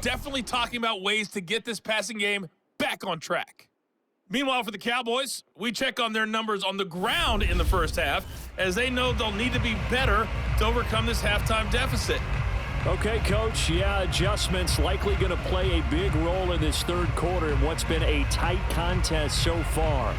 definitely talking about ways to get this passing game back on track. Meanwhile, for the Cowboys, we check on their numbers on the ground in the first half, as they know they'll need to be better to overcome this halftime deficit. Okay, Coach, yeah, adjustments likely going to play a big role in this third quarter in what's been a tight contest so far.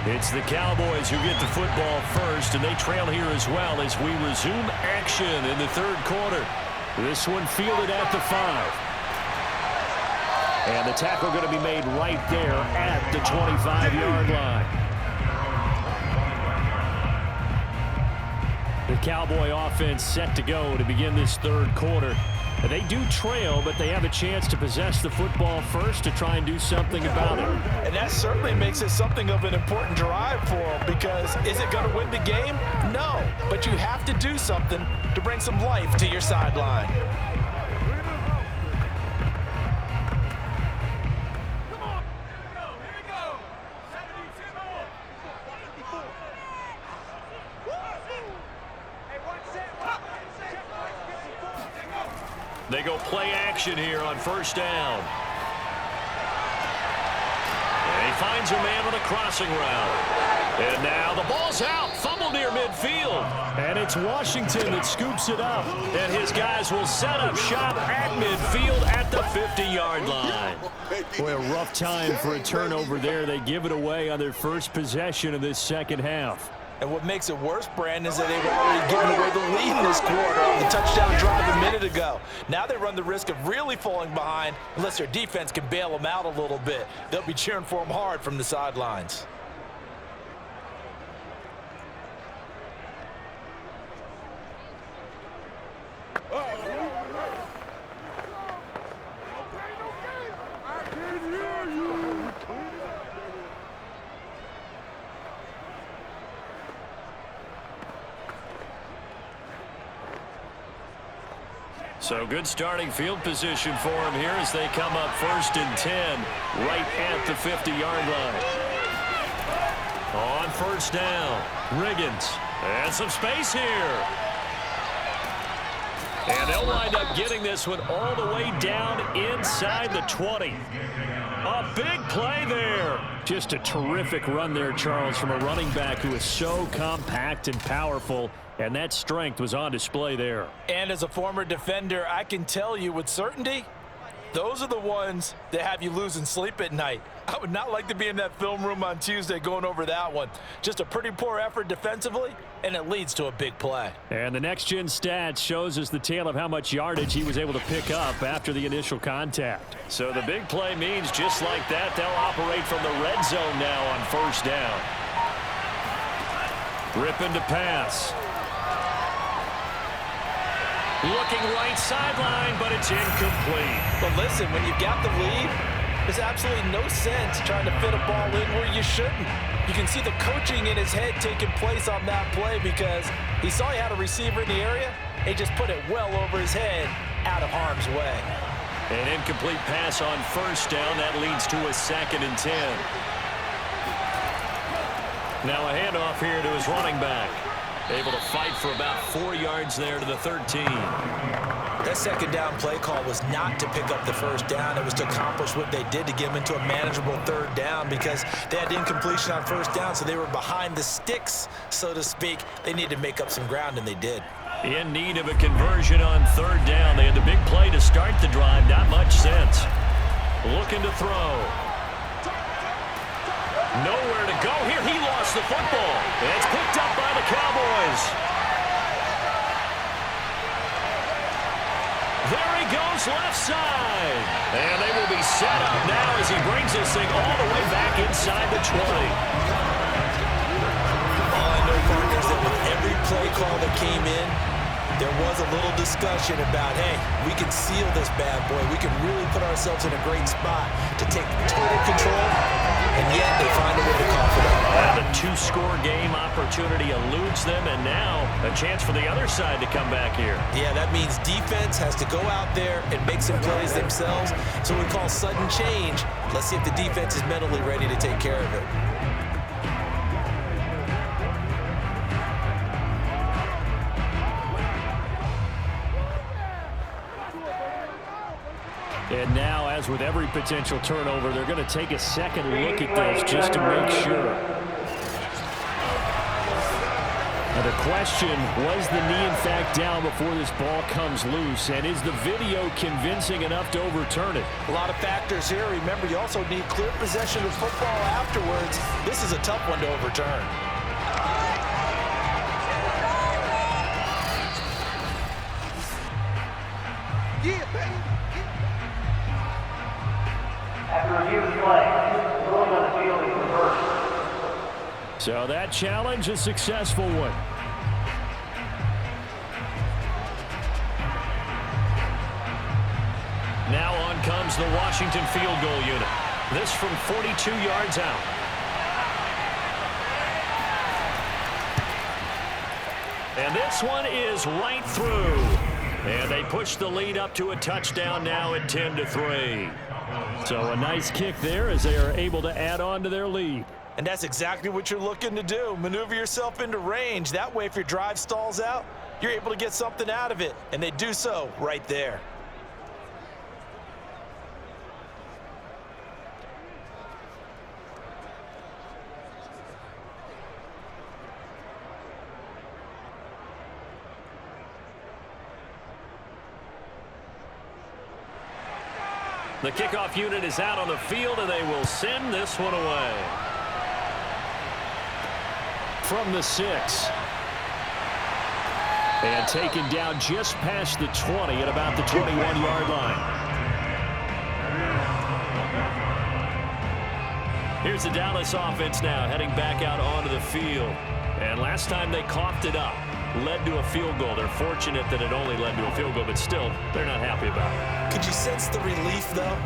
It's the Cowboys who get the football first, and they trail here as well as we resume action in the third quarter. This one fielded at the 5. And the tackle going to be made right there at the 25-yard line. The Cowboy offense set to go to begin this third quarter. They do trail, but they have a chance to possess the football first to try and do something about it. And that certainly makes it something of an important drive for them, because is it going to win the game? No, but you have to do something to bring some life to your sideline. They go play action here on first down. And he finds a man on a crossing route. And now the ball's out. Fumble near midfield. And it's Washington that scoops it up. And his guys will set up shop at midfield at the 50-yard line. Boy, a rough time for a turnover there. They give it away on their first possession of this second half. And what makes it worse, Brandon, is that they've already given away the lead in this quarter on the touchdown drive a minute ago. Now they run the risk of really falling behind unless their defense can bail them out a little bit. They'll be cheering for them hard from the sidelines. So good starting field position for them here as they come up 1st and 10 right at the 50-yard line. On first down, Riggins. And some space here. And they'll wind up getting this one all the way down inside the 20. A big play there. Just a terrific run there, Charles, from a running back who is so compact and powerful. And that strength was on display there. And as a former defender, I can tell you with certainty, those are the ones that have you losing sleep at night. I would not like to be in that film room on Tuesday going over that one. Just a pretty poor effort defensively, and it leads to a big play. And the next-gen stats shows us the tale of how much yardage he was able to pick up after the initial contact. So the big play means just like that, they'll operate from the red zone now on first down. Ripping to pass. Looking right sideline, but it's incomplete. But listen, when you've got the lead, there's absolutely no sense trying to fit a ball in where you shouldn't. You can see the coaching in his head taking place on that play because he saw he had a receiver in the area. He just put it well over his head, out of harm's way. An incomplete pass on first down. That leads to a 2nd and 10. Now a handoff here to his running back. Able to fight for about 4 yards there to the 13. That second down play call was not to pick up the first down. It was to accomplish what they did to get them into a manageable third down because they had incompletion on first down, so they were behind the sticks, so to speak. They needed to make up some ground, and they did. In need of a conversion on third down. They had the big play to start the drive. Not much sense. Looking to throw. Nowhere to go here. He lost the football. And it's picked up by the Cowboys. There he goes left side. And they will be set up now as he brings this thing all the way back inside the 20. All I know, partners, that with every play call that came in, There was a little discussion about, hey, we can seal this bad boy. We can really put ourselves in a great spot to take total control, and yet they find a way to cough it up. And a two-score game opportunity eludes them, and now a chance for the other side to come back here. Yeah, that means defense has to go out there and make some plays themselves. So we call sudden change. Let's see if the defense is mentally ready to take care of it. And now, as with every potential turnover, they're going to take a second look at this just to make sure. Now the question, was the knee in fact down before this ball comes loose? And is the video convincing enough to overturn it? A lot of factors here. Remember, you also need clear possession of football afterwards. This is a tough one to overturn. Yeah, baby. After review of play, ruling on the field is reversed. So that challenge, a successful one. Now on comes the Washington field goal unit. This from 42 yards out. And this one is right through. And they push the lead up to a touchdown now at 10-3. So a nice kick there as they are able to add on to their lead. And that's exactly what you're looking to do. Maneuver yourself into range. That way, if your drive stalls out, you're able to get something out of it. And they do so right there. The kickoff unit is out on the field, and they will send this one away. From the 6. And taken down just past the 20 at about the 21-yard line. Here's the Dallas offense now heading back out onto the field. And last time they coughed it up, led to a field goal. They're fortunate that it only led to a field goal, but still, they're not happy about it. Could you sense the relief, though,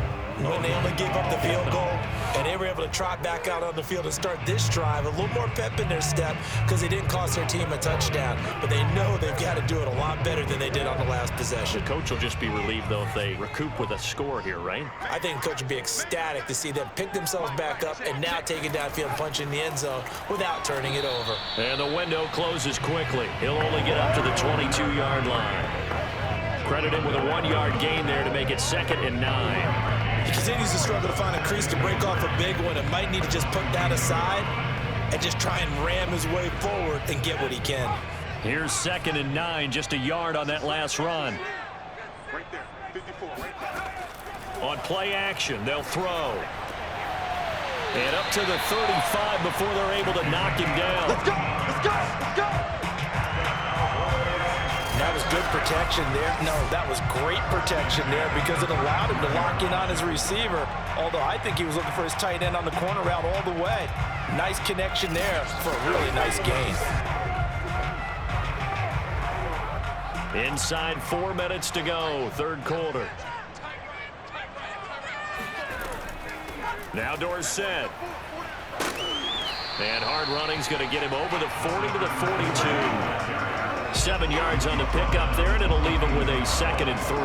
when they only gave up the field goal and they were able to trot back out on the field and start this drive? A little more pep in their step because they didn't cost their team a touchdown, but they know they've got to do it a lot better than they did on the last possession. The coach will just be relieved, though, if they recoup with a score here, right? I think the coach would be ecstatic to see them pick themselves back up and now take it downfield, punch in the end zone without turning it over. And the window closes quickly. He'll only get up to the 22-yard line. Credit him with a 1-yard gain there to make it 2nd and 9. He continues to struggle to find a crease to break off a big one and might need to just put that aside and just try and ram his way forward and get what he can. Here's 2nd and 9, just a yard on that last run. Right there, 54, right there. On play action, they'll throw. And up to the 35 before they're able to knock him down. Let's go, let's go, let's go. That was good protection there. No, that was great protection there because it allowed him to lock in on his receiver. Although I think he was looking for his tight end on the corner route all the way. Nice connection there for a really nice gain. Inside 4 minutes to go, third quarter. Now doors set. And hard running's going to get him over the 40 to the 42. 7 yards on the pickup there, and it'll leave him with a 2nd and 3.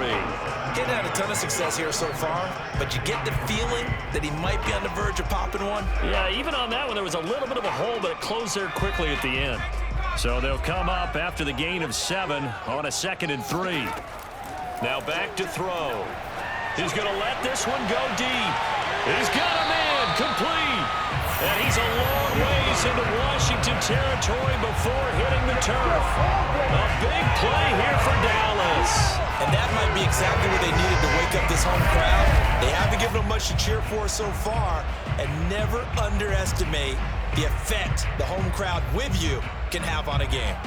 Getting had a ton of success here so far, but you get the feeling that he might be on the verge of popping one. Yeah, even on that one, there was a little bit of a hole, but it closed there quickly at the end. So they'll come up after the gain of 7 on a 2nd and 3. Now back to throw. He's going to let this one go deep. He's got a man complete. And he's a long ways into Washington territory before hitting the turf. A big play here for Dallas. And that might be exactly what they needed to wake up this home crowd. They haven't given them much to cheer for so far. And never underestimate the effect the home crowd with you can have on a game.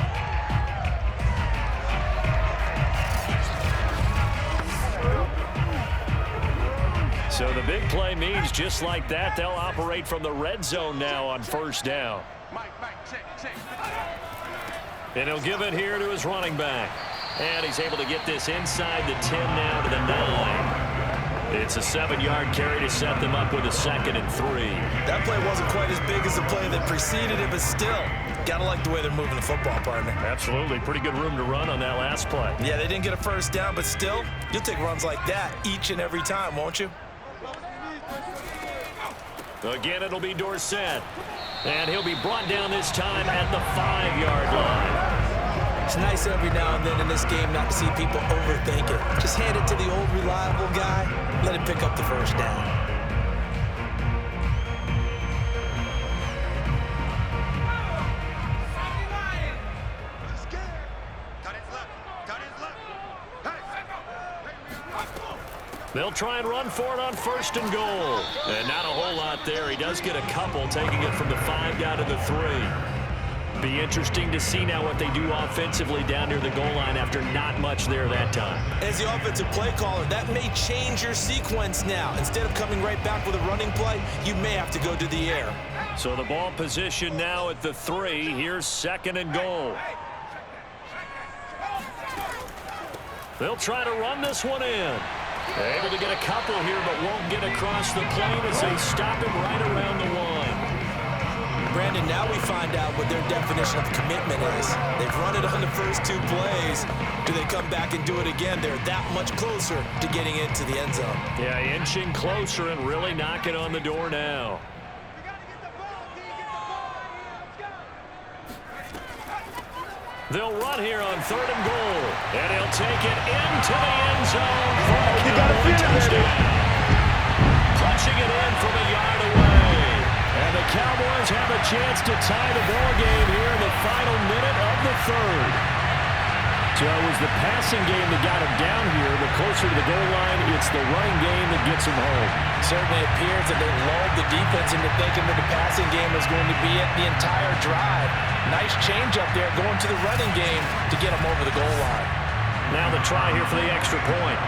So the big play means just like that, they'll operate from the red zone now on first down. Mike, check. And he'll give it here to his running back. And he's able to get this inside the 10 now to the 9. It's a 7-yard carry to set them up with a 2nd and 3. That play wasn't quite as big as the play that preceded it, but still, gotta like the way they're moving the football, partner. Absolutely. Pretty good room to run on that last play. Yeah, they didn't get a first down, but still, you'll take runs like that each and every time, won't you? Again, it'll be Dorsett. And he'll be brought down this time at the 5-yard line. It's nice every now and then in this game not to see people overthink it. Just hand it to the old reliable guy, let him pick up the first down. They'll try and run for it on 1st and goal. And not a whole lot there. He does get a couple, taking it from the 5 down to the 3. Be interesting to see now what they do offensively down near the goal line after not much there that time. As the offensive play caller, that may change your sequence now. Instead of coming right back with a running play, you may have to go to the air. So the ball position now at the 3. Here's 2nd and goal. They'll try to run this one in. Able to get a couple here, but won't get across the plane as they stop him right around the 1. Brandon, now we find out what their definition of commitment is. They've run it on the first 2 plays. Do they come back and do it again? They're that much closer to getting into the end zone. Yeah, inching closer and really knocking on the door now. They'll run here on 3rd and goal. And he'll take it into the end zone for a Cowboy touchdown. Punching it in from a yard away. And the Cowboys have a chance to tie the ball game here in the final minute of the 3rd. So it was the passing game that got him down here, but closer to the goal line, it's the running game that gets him home. Certainly appears that they lulled the defense into thinking that the passing game was going to be it the entire drive. Nice change up there going to the running game to get him over the goal line. Now the try here for the extra point.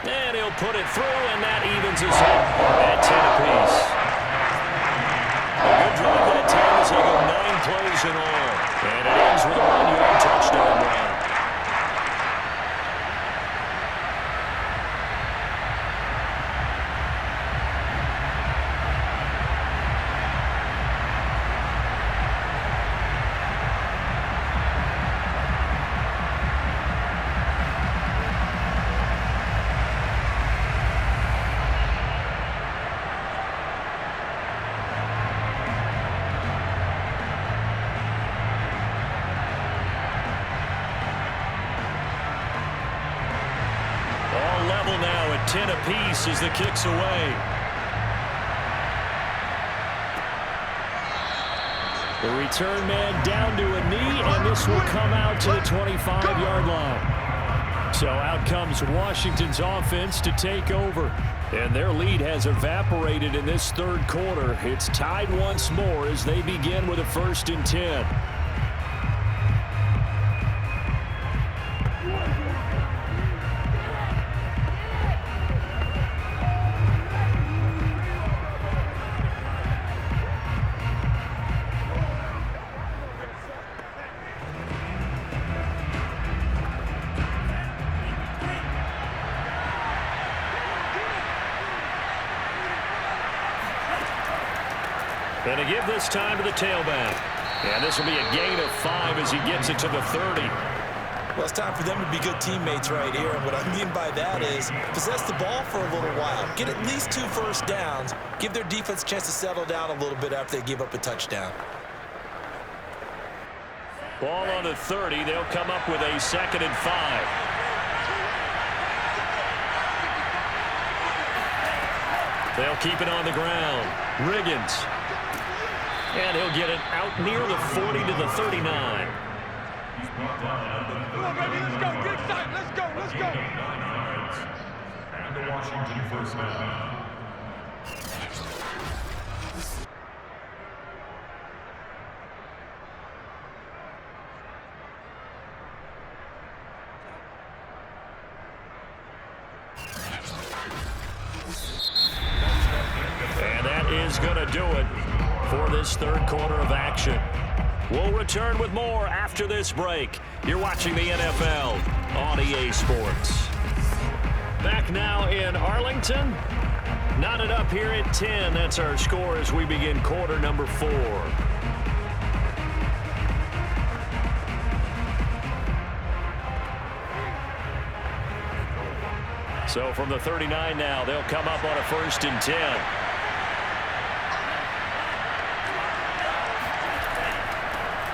And he'll put it through, and that evens us up at 10 apiece. A good drive that time as they go 9 plays in all. And it ends with a 1-yard touchdown run. Level now at 10 apiece as the kick's away. The return man down to a knee, and this will come out to the 25-yard line. So out comes Washington's offense to take over. And their lead has evaporated in this 3rd quarter. It's tied once more as they begin with a 1st and 10. And to give this time to the tailback. And this will be a gain of 5 as he gets it to the 30. Well, it's time for them to be good teammates right here. And what I mean by that is possess the ball for a little while. Get at least 2 first downs. Give their defense a chance to settle down a little bit after they give up a touchdown. Ball on the 30. They'll come up with a 2nd and 5. They'll keep it on the ground. Riggins. And he'll get it out near the 40 to the 39. Come on, baby, let's go. Get excited. Let's go. Let's go. And the Washington first down. And that is going to do it for this third quarter of action. We'll return with more after this break. You're watching the NFL on EA Sports. Back now in Arlington. Knotted up here at 10. That's our score as we begin quarter number 4. So from the 39 now, they'll come up on a 1st and 10.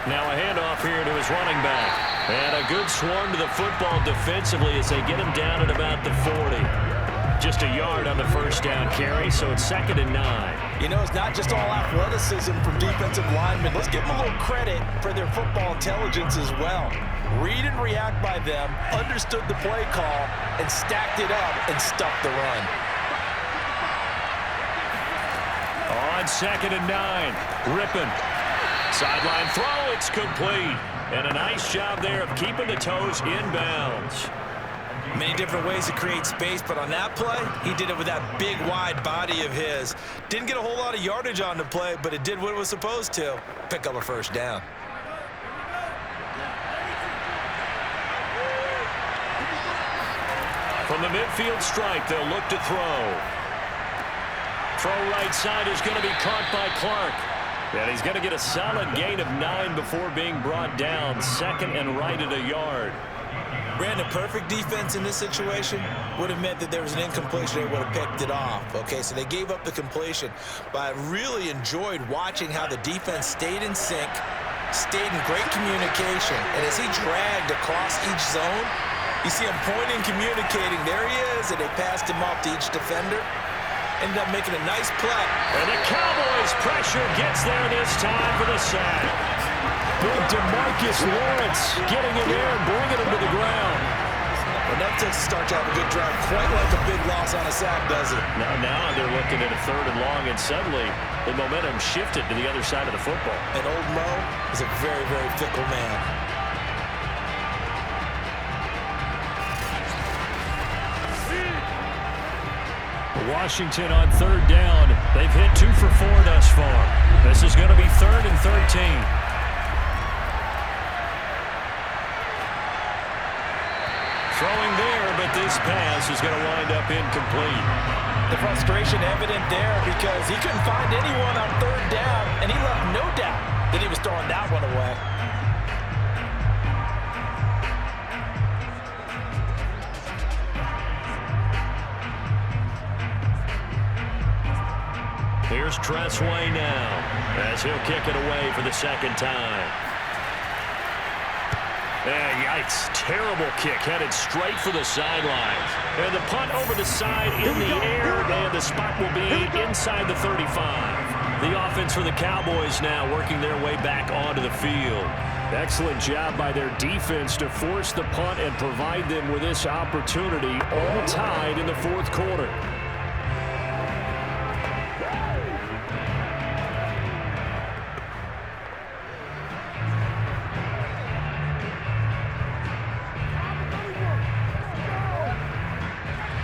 Now a handoff here to his running back. And a good swarm to the football defensively as they get him down at about the 40. Just a yard on the first down carry, so it's 2nd and 9. You know, it's not just all athleticism from defensive linemen. Let's give them a little credit for their football intelligence as well. Read and react by them, understood the play call, and stacked it up and stuffed the run. On 2nd and 9, Rippon. Sideline throw, it's complete. And a nice job there of keeping the toes in bounds. Many different ways to create space, but on that play, he did it with that big, wide body of his. Didn't get a whole lot of yardage on the play, but it did what it was supposed to. Pick up a first down. From the midfield stripe, they'll look to throw. Throw right side is going to be caught by Clark. And he's going to get a solid gain of 9 before being brought down. 2nd and right at a yard. Brandon, perfect defense in this situation would have meant that there was an incompletion. They would have picked it off. Okay, so they gave up the completion. But I really enjoyed watching how the defense stayed in sync, stayed in great communication. And as he dragged across each zone, you see him pointing, communicating. There he is, and they passed him off to each defender. Ended up making a nice play. And the Cowboys pressure gets there this time for the sack. Big DeMarcus Lawrence getting in there and bringing him to the ground. And that takes a start to have a good drive, quite like a big loss on a sack, does it? Now they're looking at a 3rd and long, and suddenly the momentum shifted to the other side of the football. And old Mo is a very, very fickle man. Washington on 3rd down. They've hit 2 for 4 thus far. This is going to be 3rd and 13. Throwing there, but this pass is going to wind up incomplete. The frustration evident there because he couldn't find anyone on 3rd down, and he left no doubt that he was throwing that one away. Here's Tressway now as he'll kick it away for the 2nd time. Yikes, terrible kick headed straight for the sidelines. And the punt over the side in the air, and the spot will be inside the 35. The offense for the Cowboys now working their way back onto the field. Excellent job by their defense to force the punt and provide them with this opportunity, all tied in the 4th quarter.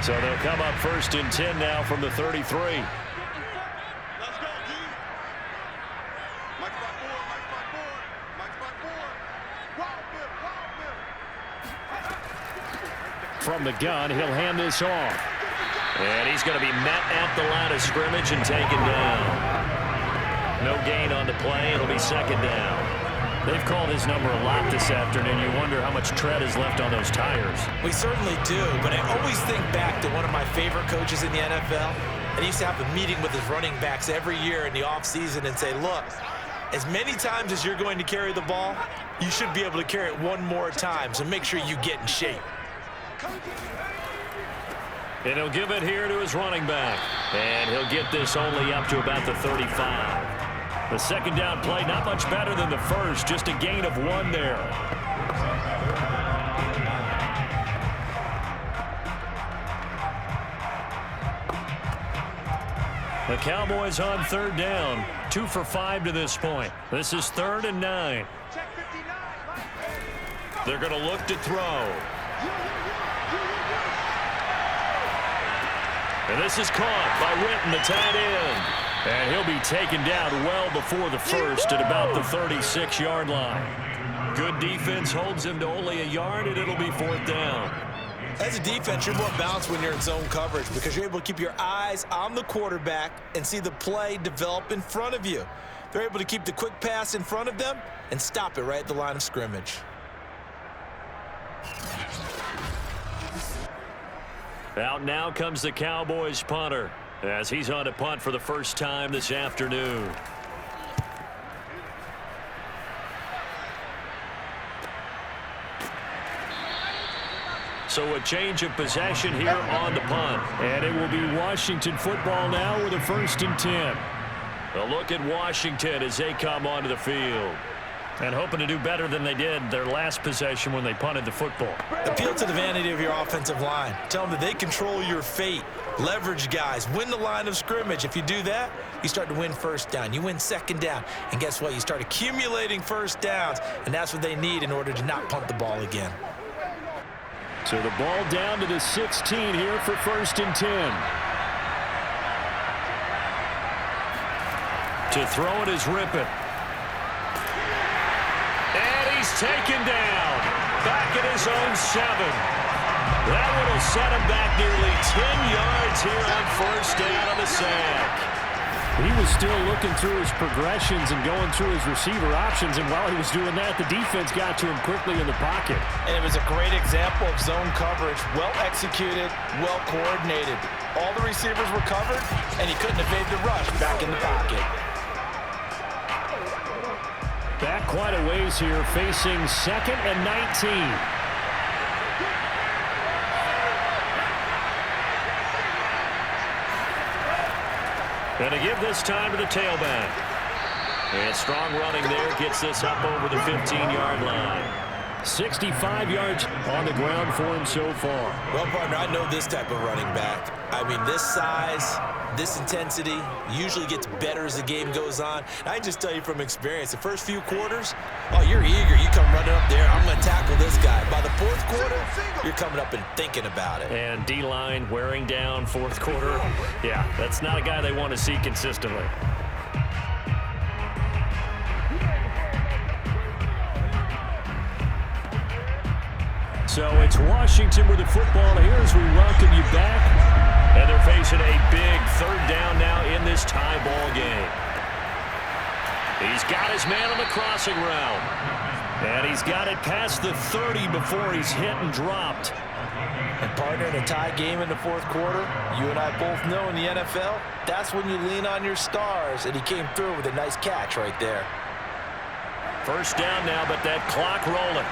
So they'll come up 1st and 10 now from the 33. Let's go, D. Mike's back forward, Mike's back forward, Mike's back forward. Wild bit. From the gun, he'll hand this off. And he's going to be met at the line of scrimmage and taken down. No gain on the play. It'll be 2nd down. They've called his number a lot this afternoon. You wonder how much tread is left on those tires. We certainly do, but I always think back to one of my favorite coaches in the NFL. And he used to have a meeting with his running backs every year in the offseason and say, look, as many times as you're going to carry the ball, you should be able to carry it one more time, so make sure you get in shape. And he'll give it here to his running back. And he'll get this only up to about the 35. The 2nd down play, not much better than the first, just a gain of 1 there. The Cowboys on 3rd down, 2 for 5 to this point. This is 3rd and 9. They're going to look to throw. And this is caught by Witten, the tight end. And he'll be taken down well before the first at about the 36-yard line. Good defense holds him to only a yard, and it'll be 4th down. As a defense, you're more balanced when you're in zone coverage because you're able to keep your eyes on the quarterback and see the play develop in front of you. They're able to keep the quick pass in front of them and stop it right at the line of scrimmage. Out now comes the Cowboys punter as he's on to punt for the first time this afternoon. So a change of possession here on the punt. And it will be Washington football now with a 1st and 10. A look at Washington as they come onto the field. And hoping to do better than they did their last possession when they punted the football. Appeal to the vanity of your offensive line. Tell them that they control your fate. Leverage guys. Win the line of scrimmage. If you do that, you start to win 1st down. You win 2nd down. And guess what? You start accumulating 1st downs. And that's what they need in order to not punt the ball again. So the ball down to the 16 here for 1st and 10. To throw it is Rippon. And he's taken down. Back at his own 7. That one will set him back nearly 10 yards here on 1st down on the sack. He was still looking through his progressions and going through his receiver options, and while he was doing that, the defense got to him quickly in the pocket. And it was a great example of zone coverage. Well executed, well coordinated. All the receivers were covered, and he couldn't evade the rush back in the pocket. Back quite a ways here, facing 2nd and 19. And to give this time to the tailback. And strong running there gets this up over the 15-yard line. 65 yards on the ground for him so far. Well, partner, I know this type of running back. I mean, this size, this intensity usually gets better as the game goes on. And I just tell you from experience, the first few quarters, oh, you're eager. You come running up there. I'm going to tackle this guy. By the 4th quarter, you're coming up and thinking about it. And D-line wearing down 4th quarter. Yeah, that's not a guy they want to see consistently. So it's Washington with the football here as we welcome you back. And they're facing a big 3rd down now in this tie ball game. He's got his man on the crossing route. And he's got it past the 30 before he's hit and dropped. And partner, in a tie game in the 4th quarter, you and I both know in the NFL, that's when you lean on your stars. And he came through with a nice catch right there. 1st down now, but that clock rolling.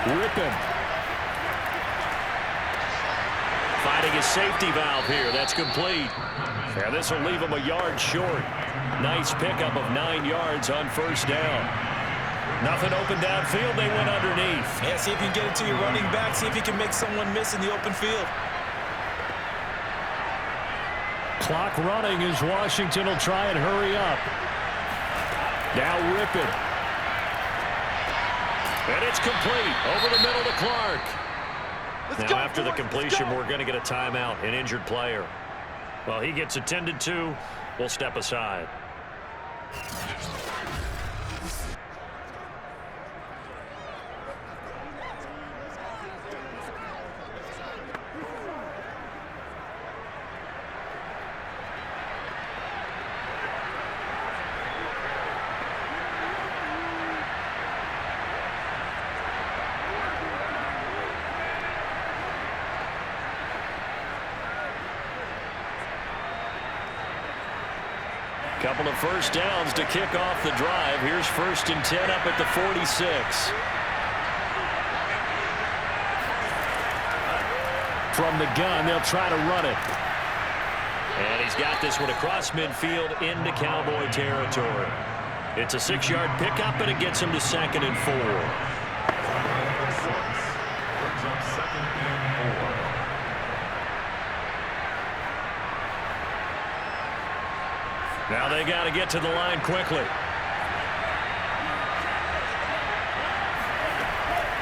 Rippon. Finding his safety valve here. That's complete. And this will leave him a yard short. Nice pickup of 9 yards on 1st down. Nothing open downfield. They went underneath. Yeah, see if you can get it to your running back. See if you can make someone miss in the open field. Clock running as Washington will try and hurry up. Now Rippon. And it's complete over the middle to Clark. Now after the completion, we're going to get a timeout, an injured player. Well, he gets attended to. We'll step aside. Couple of 1st downs to kick off the drive. Here's 1st and 10 up at the 46. From the gun, they'll try to run it. And he's got this one across midfield into Cowboy territory. It's a 6-yard pickup, and it gets him to 2nd and 4. Now they got to get to the line quickly.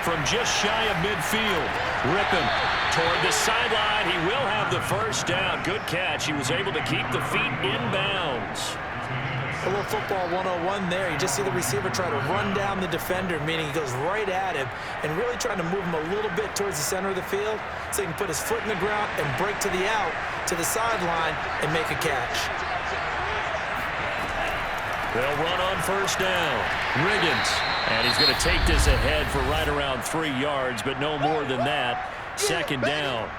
from just shy of midfield. Ripping toward the sideline. He will have the first down. Good catch. He was able to keep the feet in bounds. A little football 101 there. You just see the receiver try to run down the defender, meaning he goes right at him and really trying to move him a little bit towards the center of the field so he can put his foot in the ground and break to the out, to the sideline, and make a catch. They'll run on first down. Riggins. And he's going to take this ahead for right around 3 yards, but no more than that. Second down.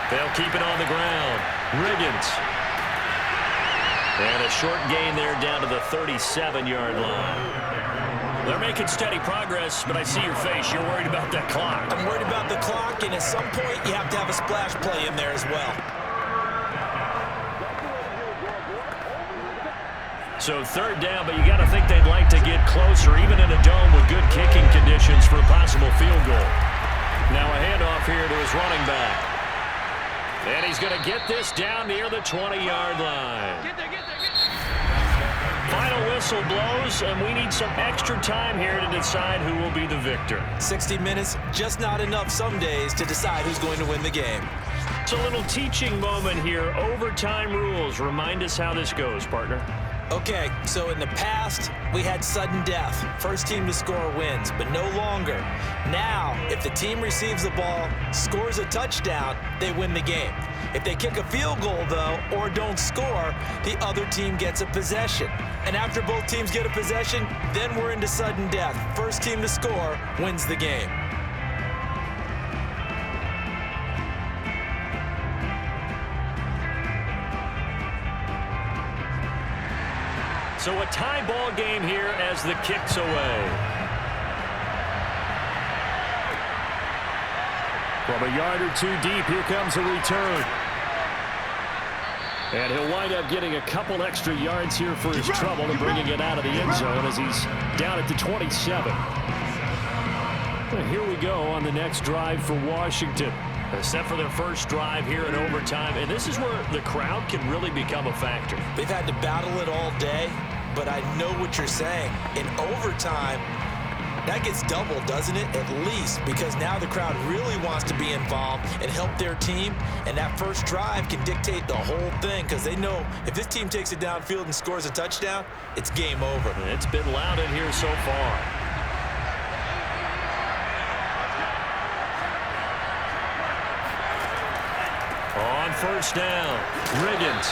They'll keep it on the ground. Riggins. And a short gain there down to the 37-yard line. They're making steady progress, but I see your face. You're worried about that clock. I'm worried about the clock, and at some point you have to have a splash play in there as well. So third down, but you got to think they'd like to get closer, even in a dome with good kicking conditions for a possible field goal. Now a handoff here to his running back. And he's going to get this down near the 20-yard line. Final whistle blows, and we need some extra time here to decide who will be the victor. 60 minutes, just not enough some days to decide who's going to win the game. It's a little teaching moment here. Overtime rules. Remind us how this goes, partner. Okay, so in the past, we had sudden death. First team to score wins, but no longer. Now, if the team receives the ball, scores a touchdown, they win the game. If they kick a field goal, though, or don't score, the other team gets a possession. And after both teams get a possession, then we're into sudden death. First team to score wins the game. So a tie ball game here as the kick's away. From a yard or two deep, here comes a return. And he'll wind up getting a couple extra yards here for his trouble and bringing it out of the end zone as he's down at the 27. And here we go on the next drive for Washington. Set for their first drive here in overtime. And this is where the crowd can really become a factor. They've had to battle it all day, but I know what you're saying. In overtime, that gets doubled, doesn't it? At least, because now the crowd really wants to be involved and help their team, and that first drive can dictate the whole thing because they know if this team takes it downfield and scores a touchdown, it's game over. It's been loud in here so far. On first down, Riggins.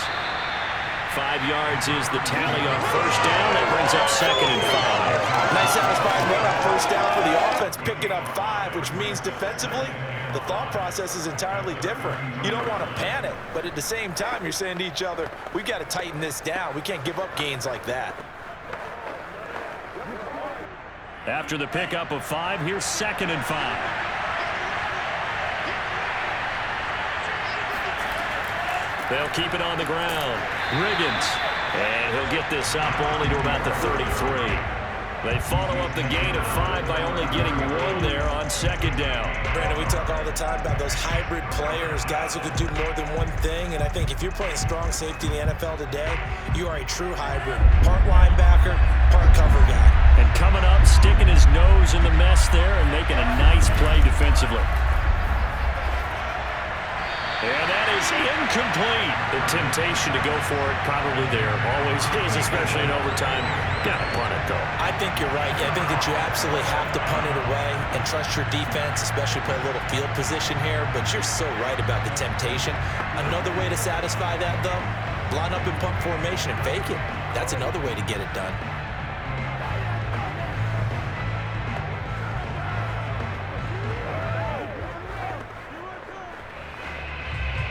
5 yards is the tally on first down. That brings up 2nd and 5. Nice satisfying run on first down for the offense, picking up 5, which means defensively, the thought process is entirely different. You don't want to panic, but at the same time, you're saying to each other, we've got to tighten this down. We can't give up gains like that. After the pickup of 5, here's 2nd and 5. They'll keep it on the ground. Riggins. And he'll get this up only to about the 33. They follow up the gain of 5 by only getting 1 there on 2nd down. Brandon, we talk all the time about those hybrid players, guys who can do more than one thing. And I think if you're playing strong safety in the NFL today, you are a true hybrid. Part linebacker, part cover guy. And coming up, sticking his nose in the mess there and making a nice play defensively. And that is incomplete. The temptation to go for it probably there. Always is, especially in overtime. Got to punt it, though. I think you're right. I think that you absolutely have to punt it away and trust your defense, especially play a little field position here. But you're so right about the temptation. Another way to satisfy that, though, line up in punt formation and fake it. That's another way to get it done.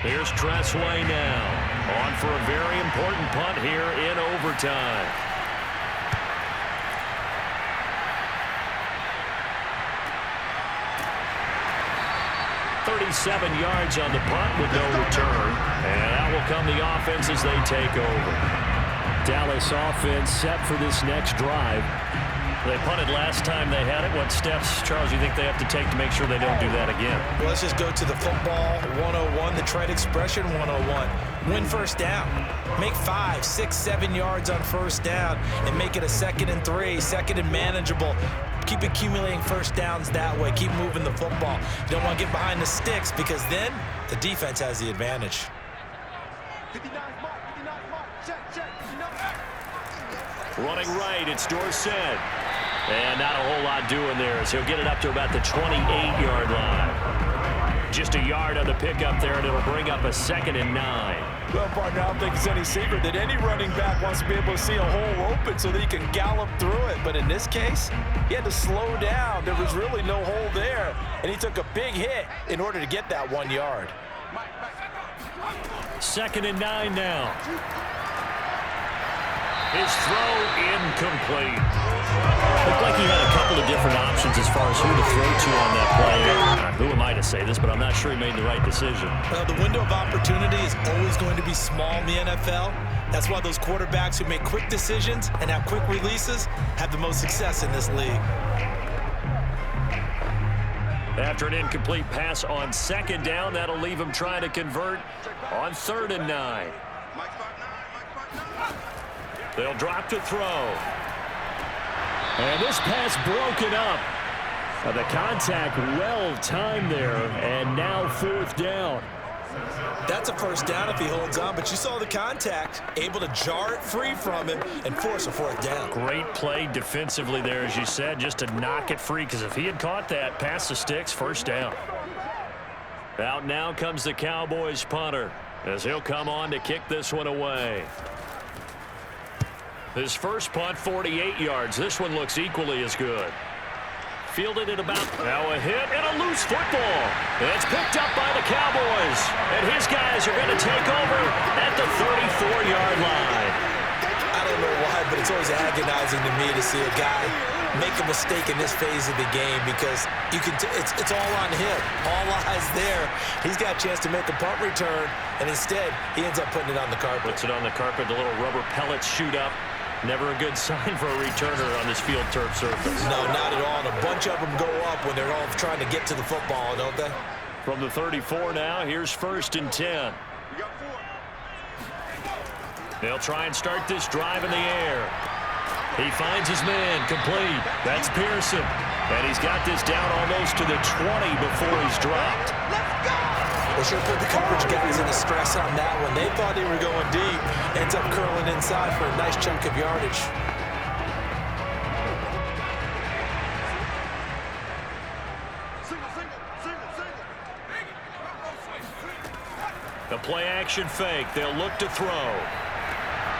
Here's Tressway now. On for a very important punt here in overtime. 37 yards on the punt with no return. And that will come the offense as they take over. Dallas offense set for this next drive. They punted last time they had it. What steps, Charles, you think they have to take to make sure they don't do that again? Well, let's just go to the football 101, the trade expression 101. Win first down. Make 5, 6, 7 yards on first down and make it a 2nd and 3, 2nd and manageable. Keep accumulating first downs that way. Keep moving the football. You don't want to get behind the sticks because then the defense has the advantage. 59 mark, check. Running right, it's Dorsett. And not a whole lot doing there as he'll get it up to about the 28-yard line. Just a yard on the pickup there, and it'll bring up a 2nd and 9. Well, partner, I don't think it's any secret that any running back wants to be able to see a hole open so that he can gallop through it. But in this case, he had to slow down. There was really no hole there, and he took a big hit in order to get that 1 yard. 2nd and 9 now. His throw incomplete. Looked like he had a couple of different options as far as who to throw to on that play. Who am I to say this, but I'm not sure he made the right decision. Well, the window of opportunity is always going to be small in the NFL. That's why those quarterbacks who make quick decisions and have quick releases have the most success in this league. After an incomplete pass on 2nd down, that'll leave him trying to convert on 3rd and 9. They'll drop to throw. And this pass broken up. The contact well timed there, and now 4th down. That's a first down if he holds on, but you saw the contact, able to jar it free from him and force a 4th down. Great play defensively there, as you said, just to knock it free, because if he had caught that, past the sticks, 1st down. Out now comes the Cowboys punter, as he'll come on to kick this one away. His first punt, 48 yards. This one looks equally as good. Fielded it about, now a hit and a loose football. It's picked up by the Cowboys. And his guys are going to take over at the 34-yard line. I don't know why, but it's always agonizing to me to see a guy make a mistake in this phase of the game because you can. It's all on him. All eyes there. He's got a chance to make a punt return, and instead he ends up putting it on the carpet. Puts it on the carpet. The little rubber pellets shoot up. Never a good sign for a returner on this field turf surface. No, not at all. And a bunch of them go up when they're all trying to get to the football, don't they? From the 34 now, here's 1st and 10. They'll try and start this drive in the air. He finds his man, complete. That's Pearson. And he's got this down almost to the 20 before he's dropped. Let's go! They sure put the coverage guys in the stress on that one. They thought they were going deep. Ends up curling inside for a nice chunk of yardage. The play action fake. They'll look to throw.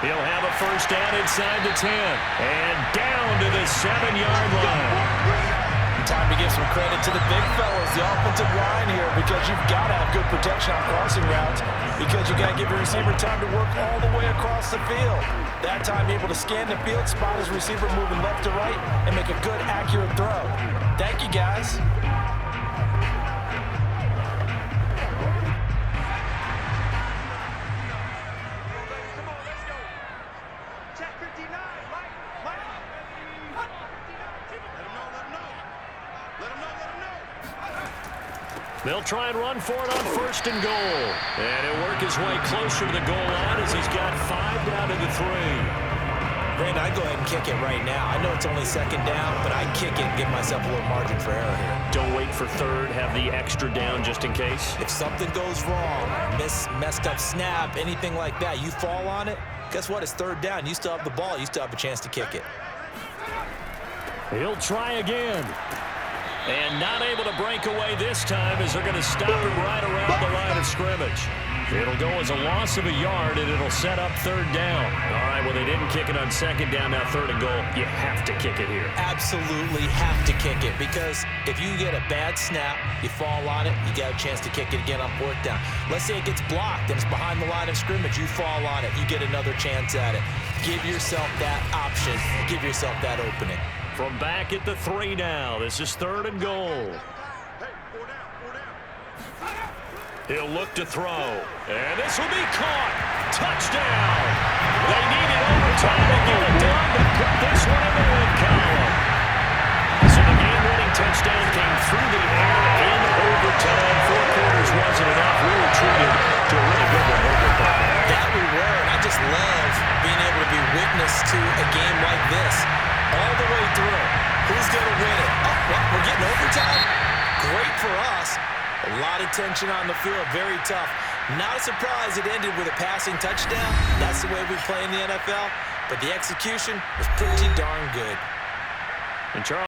He'll have a first down inside the 10. And down to the 7-yard line. Time to give some credit to the big fellas, the offensive line here, because you've got to have good protection on crossing routes because you got to give your receiver time to work all the way across the field. That time able to scan the field, spot his receiver moving left to right, and make a good, accurate throw. Thank you, guys. They'll try and run for it on 1st and goal. And he'll work his way closer to the goal line as he's got 5 down to the 3. Brandon, I'd go ahead and kick it right now. I know it's only 2nd down, but I'd kick it and give myself a little margin for error here. Don't wait for 3rd. Have the extra down just in case. If something goes wrong, messed up snap, anything like that, you fall on it, guess what? It's 3rd down. You still have the ball. You still have a chance to kick it. He'll try again. And not able to break away this time as they're going to stop him right around the line of scrimmage. It'll go as a loss of a yard, and it'll set up 3rd down. All right, well, they didn't kick it on 2nd down, now 3rd and goal. You have to kick it here. Absolutely have to kick it because if you get a bad snap, you fall on it, you got a chance to kick it again on 4th down. Let's say it gets blocked and it's behind the line of scrimmage. You fall on it, you get another chance at it. Give yourself that option. Give yourself that opening. From back at the 3 now, this is 3rd and goal. He'll look to throw. And this will be caught. Touchdown. They needed overtime to get it done to put this one in the win column. So the game-winning touchdown came through the air in overtime. 4 quarters wasn't enough. We were treated to a really good one over that. That we were, and I just love being able to be witness to a game like this all the way through. Who's going to win it? Oh, what, we're getting overtime? Great for us. A lot of tension on the field, very tough. Not a surprise it ended with a passing touchdown. That's the way we play in the NFL. But the execution was pretty darn good. And Charles